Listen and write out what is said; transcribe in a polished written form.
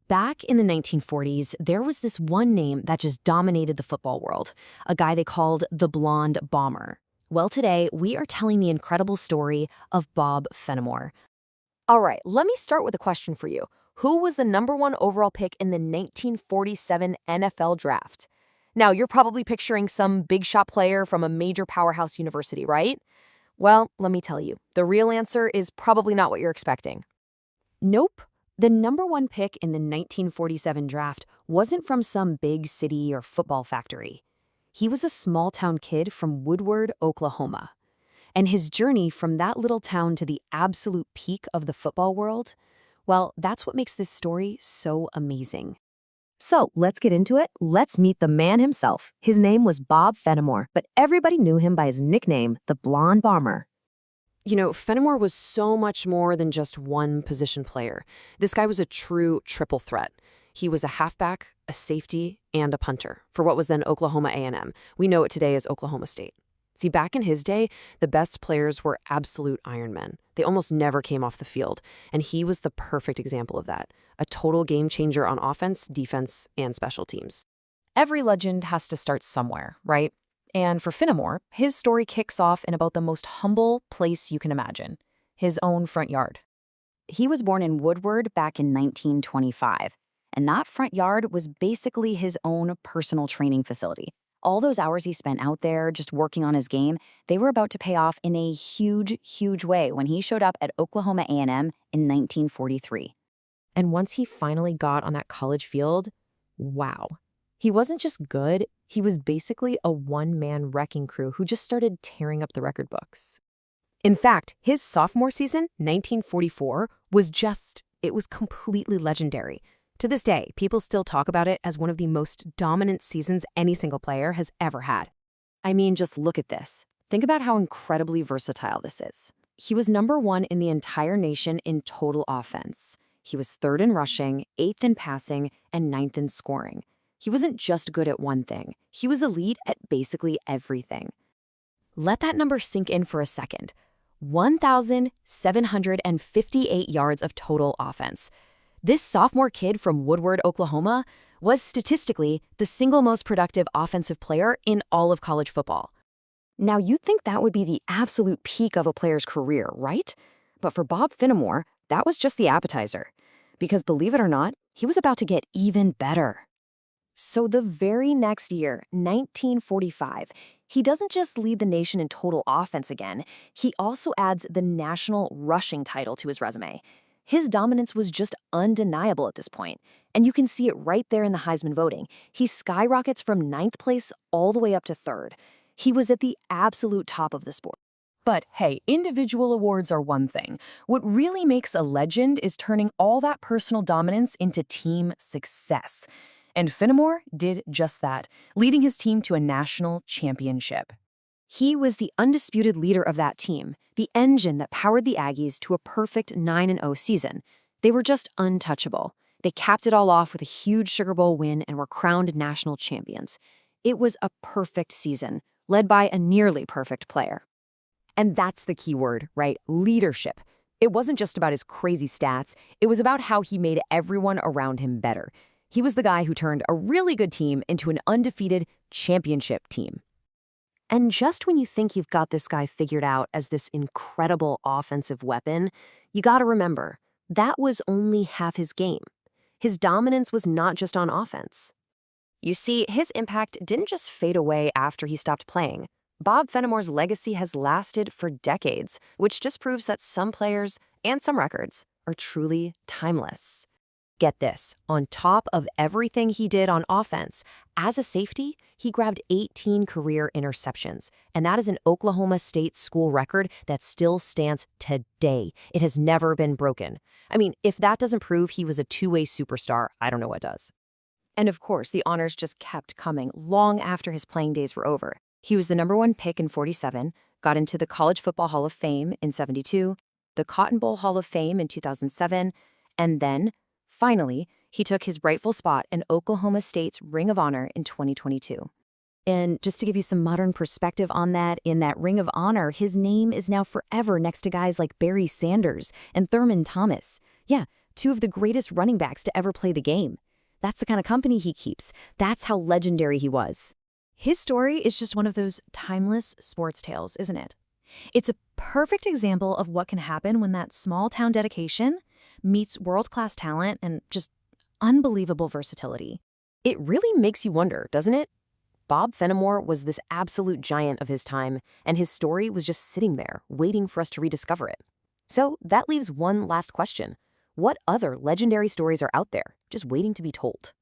Back in the 1940s, there was this one name that just dominated the football world, a guy they called the Blonde Bomber. Well, today, we are telling the incredible story of Bob Fenimore. All right, let me start with a question for you. Who was the #1 overall pick in the 1947 NFL Draft? Now, you're probably picturing some big shot player from a major powerhouse university, right? Well, let me tell you, the real answer is probably not what you're expecting. Nope. The #1 pick in the 1947 draft wasn't from some big city or football factory. He was a small-town kid from Woodward, Oklahoma. And his journey from that little town to the absolute peak of the football world, well, that's what makes this story so amazing. So let's get into it. Let's meet the man himself. His name was Bob Fenimore, but everybody knew him by his nickname, the Blonde Bomber. You know, Fenimore was so much more than just one position player. This guy was a true triple threat. He was a halfback, a safety, and a punter for what was then Oklahoma A&M. We know it today as Oklahoma State. See, back in his day, the best players were absolute Ironmen. They almost never came off the field, and he was the perfect example of that. A total game changer on offense, defense, and special teams. Every legend has to start somewhere, right? And for Fenimore, his story kicks off in about the most humble place you can imagine, his own front yard. He was born in Woodward back in 1925, and that front yard was basically his own personal training facility. All those hours he spent out there just working on his game, they were about to pay off in a huge, huge way when he showed up at Oklahoma A&M in 1943. And once he finally got on that college field, wow. He wasn't just good, he was basically a one-man wrecking crew who just started tearing up the record books. In fact, his sophomore season, 1944, it was completely legendary. To this day, people still talk about it as one of the most dominant seasons any single player has ever had. I mean, just look at this. Think about how incredibly versatile this is. He was #1 in the entire nation in total offense. He was 3rd in rushing, 8th in passing, and 9th in scoring. He wasn't just good at one thing. He was elite at basically everything. Let that number sink in for a second. 1,758 yards of total offense. This sophomore kid from Woodward, Oklahoma, was statistically the single most productive offensive player in all of college football. Now, you'd think that would be the absolute peak of a player's career, right? But for Bob Fenimore, that was just the appetizer. Because believe it or not, he was about to get even better. So the very next year, 1945, he doesn't just lead the nation in total offense again, he also adds the national rushing title to his resume. His dominance was just undeniable at this point, and you can see it right there in the Heisman voting. He skyrockets from 9th place all the way up to 3rd. He was at the absolute top of the sport. But hey, individual awards are one thing. What really makes a legend is turning all that personal dominance into team success. And Fenimore did just that, leading his team to a national championship. He was the undisputed leader of that team, the engine that powered the Aggies to a perfect 9-0 season. They were just untouchable. They capped it all off with a huge Sugar Bowl win and were crowned national champions. It was a perfect season, led by a nearly perfect player. And that's the key word, right? Leadership. It wasn't just about his crazy stats. It was about how he made everyone around him better. He was the guy who turned a really good team into an undefeated championship team. And just when you think you've got this guy figured out as this incredible offensive weapon, you gotta remember, that was only half his game. His dominance was not just on offense. You see, his impact didn't just fade away after he stopped playing. Bob Fenimore's legacy has lasted for decades, which just proves that some players and some records are truly timeless. Get this, on top of everything he did on offense, as a safety, he grabbed 18 career interceptions, and that is an Oklahoma State school record that still stands today. It has never been broken. I mean, if that doesn't prove he was a two-way superstar, I don't know what does. And of course, the honors just kept coming long after his playing days were over. He was the #1 pick in 47, got into the College Football Hall of Fame in 72, the Cotton Bowl Hall of Fame in 2007, and then, finally, he took his rightful spot in Oklahoma State's Ring of Honor in 2022. And just to give you some modern perspective on that, in that Ring of Honor, his name is now forever next to guys like Barry Sanders and Thurman Thomas. Yeah, two of the greatest running backs to ever play the game. That's the kind of company he keeps. That's how legendary he was. His story is just one of those timeless sports tales, isn't it? It's a perfect example of what can happen when that small-town dedication meets world-class talent and just unbelievable versatility. It really makes you wonder, doesn't it? Bob Fenimore was this absolute giant of his time, and his story was just sitting there, waiting for us to rediscover it. So that leaves one last question. What other legendary stories are out there, just waiting to be told?